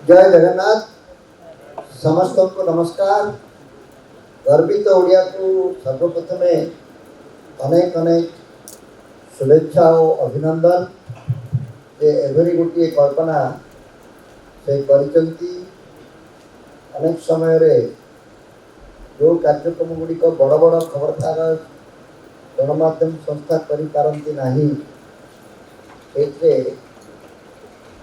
जय जगन्नाथ समस्त को नमस्कार। गर्वित ओडिया को सर्वप्रथम अनेक अनेक शुभेच्छा और अभिनंदन जे एभरी गोटे कल्पना से करिसंती। अनेक समय रे जो कार्यक्रम गुड़िक बड़ बड़ खबर कागज गणमाध्यम संस्था करि पारंती नाही,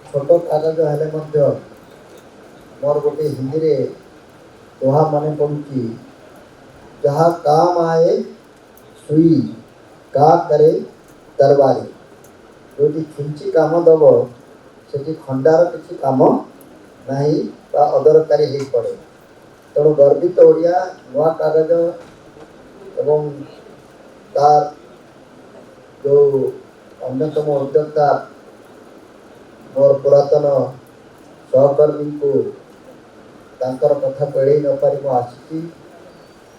छोट कागज हेले मध्य मोर गोटे हिंदी रे दोहा मन पड़ुची, जहाँ काम आए सुई का करे दरबारी। जो छुंची काम दब से खंडार किसी काम नहीं अदरकारी हो पड़े। तेणु गर्वित ओडिया नुआ कागज एवं तार जो अन्यतम उद्योक्ता मोर पुरातन सहकर्मी को तांकर कथा कड़े न पारि मु आसी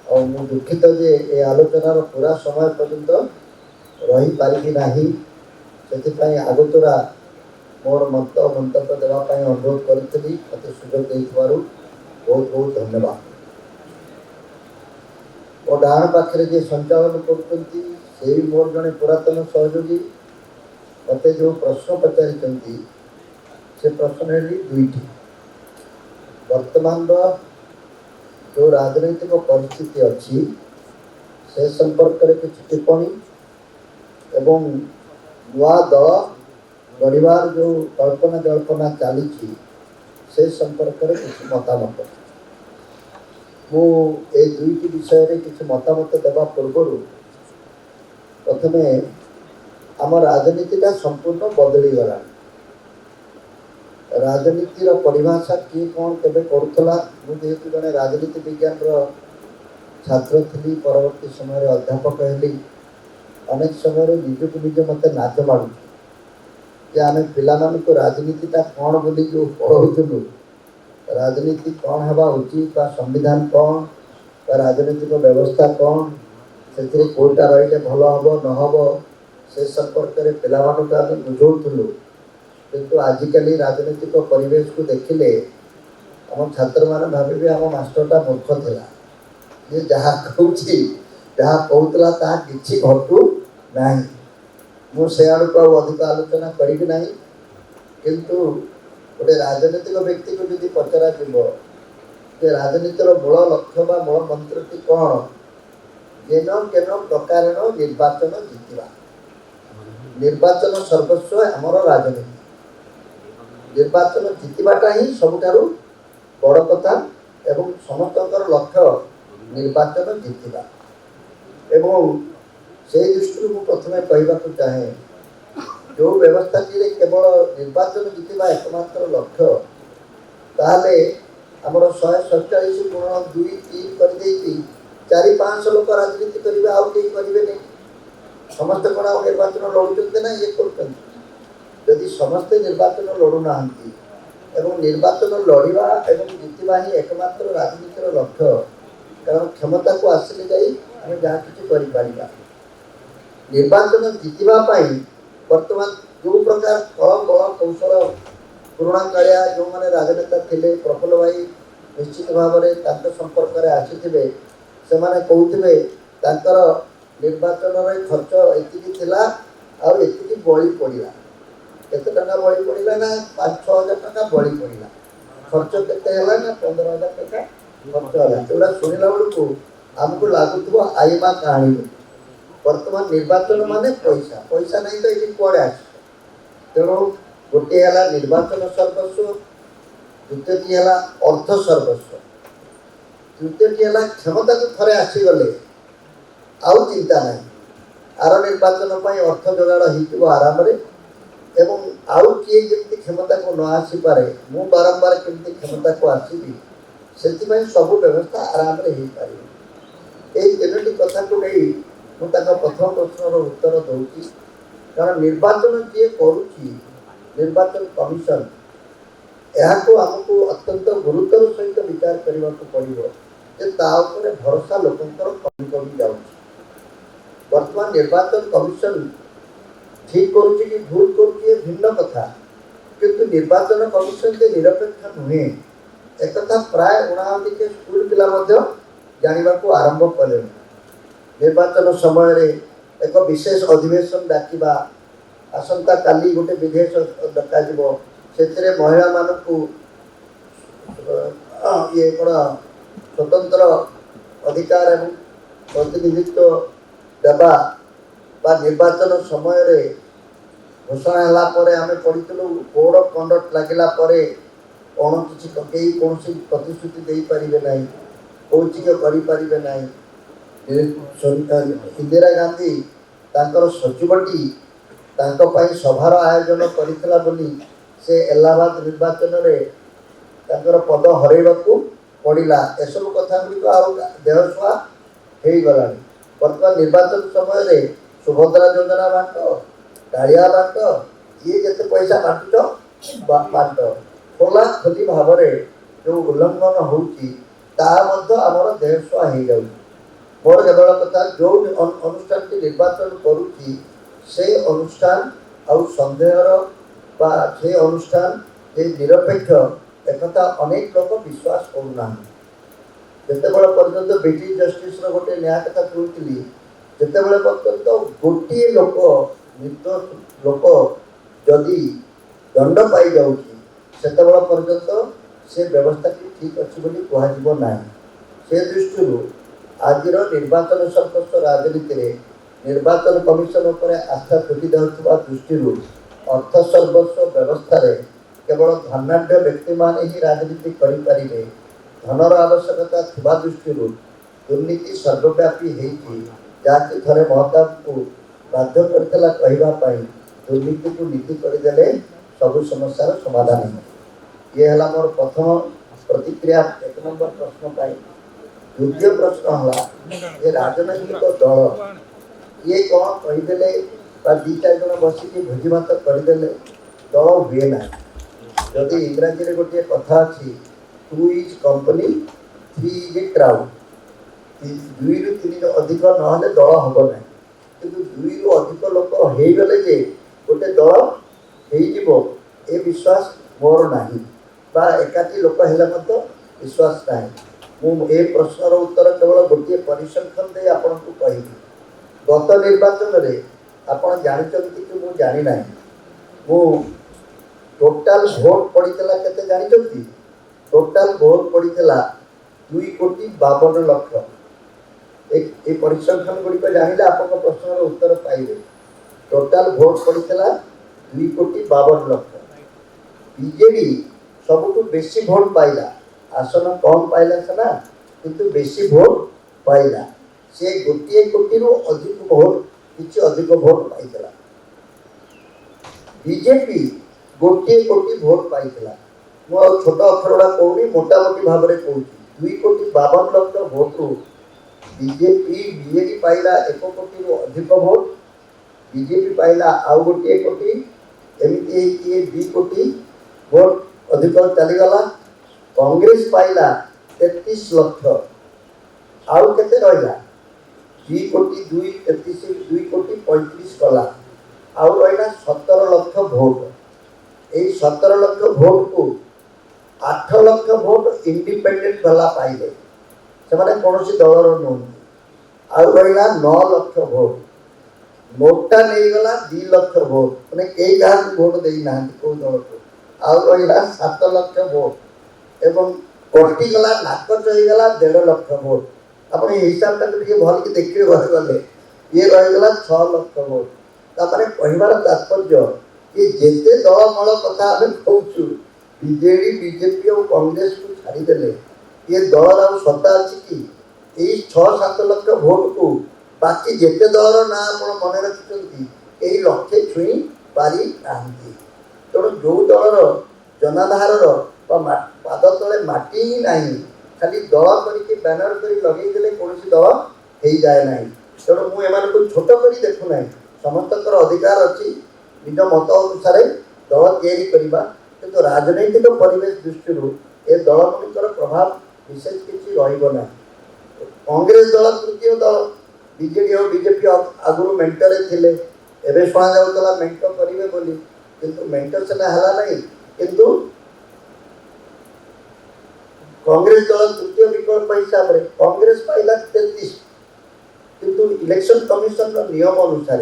और मु दुखित जे ए आलोचनार पूरा समय पर्यंत रही पारि नाही। से आगतुरा मोर मंतव्य देवाई अनुरोध करी मत सुजोग बहुत बहुत धन्यवाद। मो डाण पाखे जे संचालन कर मोर जड़े पुरातन सहयोगी मत जो प्रश्न पचारि से प्रश्न है दुईटी। वर्तमान जो राजनैतिक परिस्थिति अच्छी से संपर्क में किसी टिप्पणी एवं नुआ दल गढ़वार जो कल्पना जल्पना चली से संपर्क में किसी मतामत मु ए दुईटी विषय रे किसी मतामत देवा पूर्व प्रथमे आम राजनीतिटा संपूर्ण बदली गला। राजनीतिर परिभाषा किए कौन केबे करुला मुझे जड़े राजनीति विज्ञान छात्र थी परवर्ती समय अध्यापक हेली। अनेक समय निजक निज मत नाच माड़ू कि आम पिला राजनीतिटा कौन बोली जो पढ़ाऊलु, राजनीति कौन हवा उचित संविधान कौन राजनीतिक व्यवस्था कौन से कौटा रही भल हम न हम से संपर्क में पिला आम बुझाऊलु। किंतु आजिकल राजनीतिक परिवेश को देखिले आम छात्र मैंने भावे आम मास्टरटा मूर्ख था, ये जहाँ कहूँ जहाँ कहूला ता कि घटू ना। मुझे को अधिक आलोचना करी ना, किंतु गोटे राजनीतिक व्यक्ति को यदि पचरा जे राजनीतिर मूल लक्ष्य बा मूल मंत्रटी कौन, जेन केन प्रकार निर्वाचन जीतवा। निर्वाचन सर्वस्व आमर राजनीति, निर्वाचन जीतवाटा ही सबुठारु बड़ कथा एवं समस्त लक्ष्य निर्वाचन जीतवा। एवं से दृष्टि मु प्रथम कहवाक चाहे जो व्यवस्था केवल निर्वाचन जीतवा एकमात्र लक्ष्य ताहले आमर 147 गुण 2 3 कर 4-5 लोक राजनीति करेंगे आउ कहीं करेंगे नहीं। समस्त कौन आ निर्वाचन लड़ुंट ना ये कर यदि समस्ते निर्वाचन लड़ूना एवं निर्वाचन लड़वा एवं जीतवा ही एकमात्र राजनीतिर लक्ष्य, कारण क्षमता को आसिले जाई आम जहाँ किसी कर निर्वाचन जीतवाई वर्तमान जो प्रकार कल बल कौशल पुराणा कालिया जो मैंने राजनेता थे प्रफुल्ल भाई निश्चित भाव में संपर्क में आसी से कहते निर्वाचन खर्च एति आती बड़ी पड़ा केते टका बड़ी पड़ा ना 5-6 हजार टका बड़ी पड़ा, खर्च केते ना 15,000 टका खर्च है। जोड़ा शुणला बेलू आमको लगुव आईमा कहानी। वर्तमान निर्वाचन माने पैसा पैसा नहीं तो ये कड़े आस। तेणु गोटे है निर्वाचन सर्वस्व, द्वितीयटी है अर्थ सर्वस्व, तृतीयटी है क्षमता को थे आसीगले आउ चिंता ना। आर निर्वाचन अर्थ जोगाड़ हो आराम एवं आउ किए जमी क्षमता को न आसी पारे मु बारंबार केमती क्षमता को आसबि से सब व्यवस्था आराम हो पारे। यही तीनोटी कथा को नहीं मुझे प्रथम प्रश्न उत्तर दूसरी, कारण निर्वाचन किए करुच्ची निर्वाचन कमिशन यह आमको अत्यंत गुरुतर सहित विचार करने को पड़ो जे भरोसा लोकंर कमी कमी जाऊँ। वर्तमान निर्वाचन कमिशन ठीक करुच्ची कि भूल करुच्ची भिन्न कथा, किंतु निर्वाचन कमिशन के निरपेक्ष नुहे एक प्राय उणावधि के स्कूल पिला जानवा को आरंभ कले। निर्वाचन समय रे एक विशेष अधिवेशन डाकिबा आसंता काली गोटे विधेयक डकाଯିब से महिला मानू ये स्वतंत्र अधिकार एवं प्रतिनिधित्व देवा बा निर्वाचन समय रे घोषणा होला परे आमे पढ़ितलु कोड ऑफ कंडक्ट लागिला परे कौन किसी कई कौन सी प्रतिश्रुति दे पारिबे नाही कौन चीज करि पारिबे नाही। इंदिरा गांधी तांकर सचिवटी तांको पई सभार आयोजन करितला बोली से इलाहाबाद निर्वाचन रे तांकर पद हरैबाकू पड़िला। एसबू कथा गुड़िक देहसुआ हो गला। बर्तमान निर्वाचन समय रे सुभद्रा योजना बांट डालिया बांट ये जिते पैसा बांटुच बांट खोला खोली भाव में जो उल्लंघन होमर देहसुआ हो जाऊँ। मोर केवल कथा जो अनुष्ठान की निर्वाचन करुच्ची से अनुष्ठान आउ सन्देहर बा से अनुष्ठान से निरपेक्ष एक अनेक लोग विश्वास करूना। जिते बड़े पर्यंत ब्रिटिश जस्टिस गोटे न्याय कथा कहती जिते बड़े पर्यंत गोटे लोक निर्दोष लोक जदि दंड पाई जाऊँगी से पर्यंत से व्यवस्था की ठीक अच्छी बोली कहब ना। से दृष्टि आज निर्वाचन संपर्क राजनीति रे निर्वाचन कमिशन पर आस्था तुटी जाऊा दृष्टि अर्थ सर्वस्व व्यवस्था रे केवल धनाढ़ व्यक्ति मान ही राजनीति करें। धनर आवश्यकता थिबा दृष्टि दुर्नीति सर्वव्यापी होती जहाँकि थे महताब को बाध्य करता कहवाई दुर्नीति को नीति करदे सबु समस्यार समाधान है। ये है मोर प्रथम प्रतिक्रिया एक नंबर प्रश्न पाई। द्वितीय प्रश्न है राजनैतिक दल ये कौन कहीदेले दी चार जन बसिक भोजी भात करदे दल हुए ना। जदि इंग्राजी रे गोटे कथा अच्छी two is company three is a crowd. दुई रु तीन अधिक ना दल हम ना किंतु दुई रु अधिक लोक हो गले जे गोटे दल हो ए विश्वास मोर नहीं बा एकाठी लोक हेले विश्वास नहीं। मुझे प्रश्नर उत्तर केवल गोटे परिसंख्यान दे आपन को कहि गत निर्वाचन रे आपन जानिचंती कि मु जानि नाही मु टोटाल भोट पड़ीला केते जानिचंती। टोटाल भोट पड़ीला 2,52,00,000। एक परिसंख्यान गुड़िक जानिले आपन प्रश्नर उत्तर पाइबे। टोटाल भोट पड़ीला 2,52,00,000। बीजेडी सबुठु बेसी भोट पाइला आसन कम पाइला सना किंतु बेसी भोट पाइला से गोटे कोटी रु अधिक भोट किसी अधिक भोट पाइला। बीजेपी गोटे कोटी भोट पाइला। मु छोट अक्षर कहूनी मोटामोटी भाव में कहूँ 2,52,00,000 भोट रु बीजेपी पाइला 1 कोटी रु अधिक भोट। बीजेपी पाइला आउ गोटे कोटी एमती 2 कोटी भोट अधिक चलीगला। कांग्रेस पाइला 33 लाख आउ केते रहिला 2 कोटी 2 कोटी 35 कला आउ रहिला 17 लाख भोट। ए 17 लाख भोट को 8 लाख भोट इंडिपेंडेंट वाला पाइले से माने कोनोसी दलर नुह आउ रहिला 9 लाख भोट। नोटा नहीं गला 2 लाख भोट माने कई जहाँ भोट दे ना को दल को आउ रहिला 7 लाख भोट एवं कटिगला नाकच होगला 1.5 लाख भोट। आप हिसाब टाक भल कि देखिए गले ये रहीगला 6 लाख भोट। तापर कहबार तात्पर्य ये जेते दलमल कथा आम कहूँ बीजेडी बीजेपी और कांग्रेस को छाड़देले ये दल आ सत्ता अच्छी कि यही 6-7 लाख भोट को बाकी जेते दलर ना आप मन रखिंट यही लक्ष्य छुई पारि ना। तेणु जो दलर जनाधार पाद तले माटी ही नहीं खाली दल करके बैनर कर लगे कौन दल हो जाए ना। तेणु मुझे छोट कर देखुना समस्त अधिकार अच्छी निज मत अनुसार दल या कि राजनैतिक परिवेश दृष्टि ए दल गुड़िकर प्रभाव विशेष किसी रहा। कांग्रेस दल तृतीय दल बीजेडी और बीजेपी आगुरी मेंटरे थे एवं शुणा जाऊला मेंट करेंगे बोली किंतु मेंटर सेना हला नहीं किंतु कांग्रेस दल तृतीय विकल्प हिसाब से कांग्रेस पाइला 33 किंतु इलेक्शन कमिशन नियम अनुसार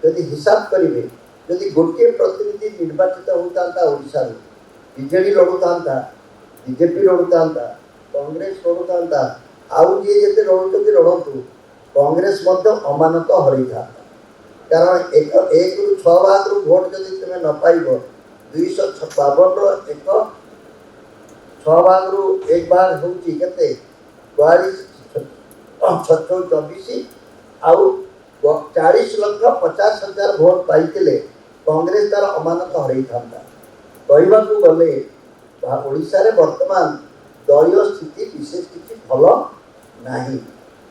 यदि हिसाब करेंगे यदि गोटे प्रतिनिधि निर्वाचित होता ओडिशा बीजेडी लड़ुता बीजेपी लड़ुता कांग्रेस लड़ुता आउ जी जिते लड़ुच्च लड़तु कांग्रेस अमानत हर था कारण एक रु 6 भाग रु भोट जदि तुम्हें न पाइब 252 एक 6 भाग रु 1 भाग हूँ के 42 24 आउ 40,50,000 भोट पाई कांग्रेस तार अमानत हर था कहवा गले ओडिशा रे वर्तमान दलीय स्थिति विशेष किसी भल ना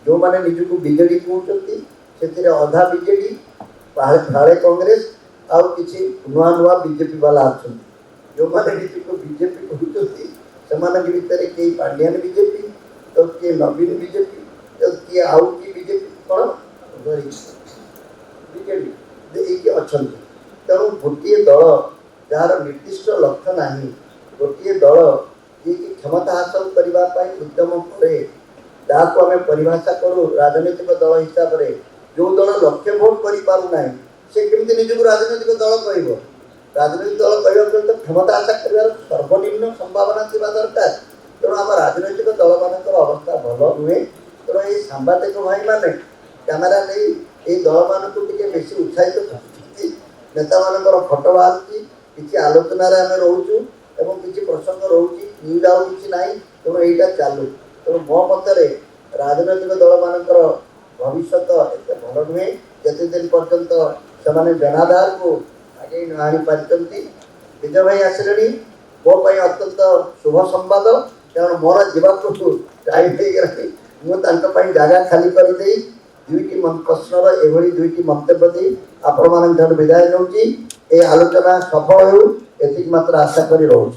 जो मैंने निजक बीजेडी कहते से अधा बीजेडी फाड़े कांग्रेस आउ किसी नुआ नुआ बीजेपी वाला अच्छा जो मैंने निजक बीजेपी कहते से भितर कई पांडियान बीजेपी तो किए नवीन बीजेपी तो किए आउ कि बीजेपी कौन बीजेडी अच्छा तेणु गोटे दल जार निर्दिष्ट लक्ष्य ना गोटे दल जी क्षमता हासिल करने उद्यम करे जहाँ आम परिभाषा करूँ राजनीतिक दल हिसाब से जो दल लक्ष्य भोट करना से केमती निजक राजनीतिक दल कह राजनीतिक दल कहते तो क्षमता आशा कर सर्वनिम्न संभावना थी दरकार तेणु आम राजनैतिक दल मान अवस्था भल नुहे तेणु ये सांबादिक भाई मैंने कैमेरा नहीं दल मान बेसी उत्साहित कर नेता मान फटो बाहर किसी आलोचन आम रोचु एवं किसी प्रसंग रोचे न्यूज आउ कि ना तेणु यहाँ चालू तेणु मो मत राजनैतिक दल मान भविष्य एत भल नुहे जिते दिन पर्यंत से जनाधार को आगे न आनी पारि विजय भाई आसिले मो अत्यंत शुभ संवाद कारण मोर जावाक टाइम हो गला जगह खाली कर दुईटी प्रश्नर एभली दुईटी मंतव्य दे आपण मान विदाय नौची ए आलोचना सफल हो एतिक मात्र आशा करी रहूँ।